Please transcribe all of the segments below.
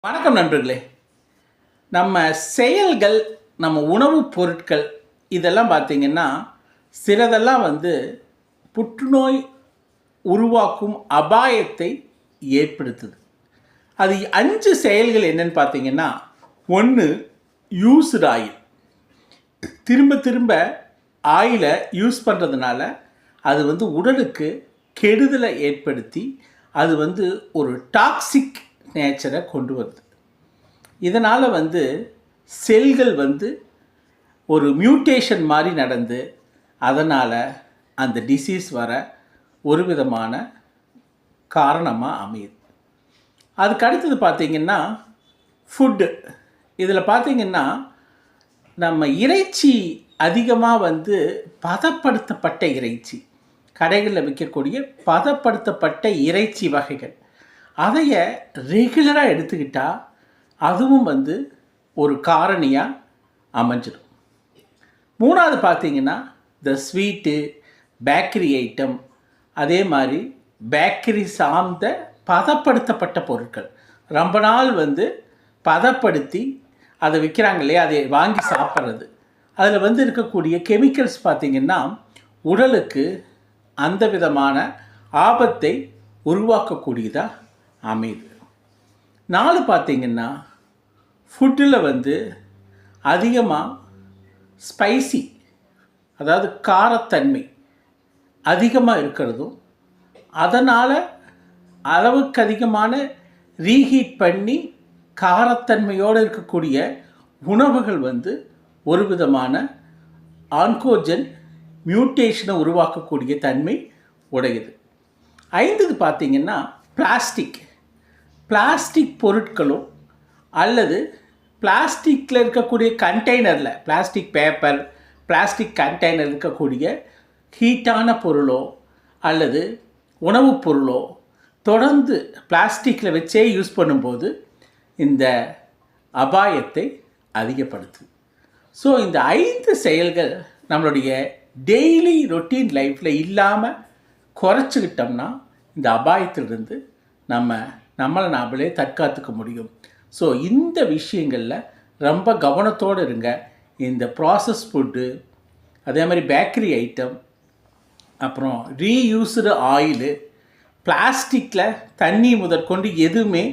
வணக்கம் நண்பர்களே. நம்ம செயல்கள், நம்ம உணவுப் பொருட்கள் இதெல்லாம் பார்த்திங்கன்னா, சிலதெல்லாம் புற்றுநோய் உருவாக்கும் அபாயத்தை ஏற்படுத்துது. அது 5 செயல்கள் என்னன்னு பார்த்திங்கன்னா, 1 யூஸ்டு ஆயில். திரும்ப திரும்ப ஆயிலை யூஸ் பண்ணுறதுனால அது உடலுக்கு கெடுதலை ஏற்படுத்தி அது ஒரு டாக்ஸிக் நேச்சரை கொண்டு வருது. இதனால் செல்கள் ஒரு மியூட்டேஷன் மாதிரி நடந்து அதனால் அந்த டிசீஸ் வர ஒரு விதமான காரணமாக அமையுது. அதுக்கு அடுத்தது பார்த்திங்கன்னா ஃபுட்டு. இதில் பார்த்திங்கன்னா நம்ம இறைச்சி அதிகமாக பதப்படுத்தப்பட்ட இறைச்சி, கடைகளில் விற்கக்கூடிய பதப்படுத்தப்பட்ட இறைச்சி வகைகள், அதைய ரெகுலராக எடுத்துக்கிட்டால் அதுவும் ஒரு காரணியாக அமைஞ்சிடும். 3வது பார்த்திங்கன்னா இந்த ஸ்வீட்டு, பேக்கரி ஐட்டம், அதே மாதிரி பேக்கரி சார்ந்த பதப்படுத்தப்பட்ட பொருட்கள் ரொம்ப நாள் பதப்படுத்தி அதை விற்கிறாங்க இல்லையா, அதை வாங்கி சாப்பிட்றது. அதில் இருக்கக்கூடிய கெமிக்கல்ஸ் பார்த்திங்கன்னா உடலுக்கு அந்த விதமான ஆபத்தை உருவாக்கக்கூடியதாக அமையுது. 4 பார்த்திங்கன்னா ஃபுட்டில் அதிகமாக ஸ்பைசி, அதாவது காரத்தன்மை அதிகமாக இருக்கிறதும், அதனால் அளவுக்கு அதிகமான ரீஹீட் பண்ணி காரத்தன்மையோடு இருக்கக்கூடிய உணவுகள் ஒரு விதமான ஆன்கோஜன் மியூட்டேஷனை உருவாக்கக்கூடிய தன்மை உடையது. 5வது பார்த்திங்கன்னா பிளாஸ்டிக் பொருட்களும் அல்லது பிளாஸ்டிக்கில் இருக்கக்கூடிய கண்டெய்னரில், பிளாஸ்டிக் பேப்பர், பிளாஸ்டிக் கண்டெய்னர் இருக்கக்கூடிய ஹீட்டான பொருளோ அல்லது உணவுப் பொருளோ தொடர்ந்து பிளாஸ்டிக்கில் வச்சே யூஸ் பண்ணும்போது இந்த அபாயத்தை அதிகப்படுத்துது. ஸோ இந்த 5 செயல்கள் நம்மளுடைய டெய்லி ரொட்டீன் லைஃப்பில் இல்லாமல் குறைச்சிக்கிட்டோம்னா இந்த அபாயத்திலிருந்து நம்மளை நாமளே தற்காத்துக்க முடியும். ஸோ இந்த விஷயங்களில் ரொம்ப கவனத்தோடு இருங்க. இந்த ப்ராசஸ் ஃபுட்டு, அதே மாதிரி பேக்கரி ஐட்டம், அப்புறம் ரீயூஸ்டு ஆயிலு, பிளாஸ்டிக்கில் தண்ணி முதற்கொண்டு எதுவுமே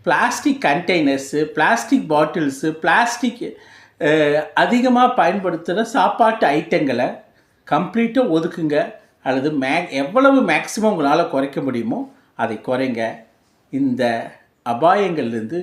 plastic containers, plastic bottles, plastic அதிகமாக பயன்படுத்துகிற சாப்பாட்டு ஐட்டங்களை கம்ப்ளீட்டாக ஒதுக்குங்க. அல்லது எவ்வளவு மேக்ஸிமம் உங்களால் குறைக்க முடியுமோ அதை குறைங்க. இந்த அபாயங்கள்லேருந்து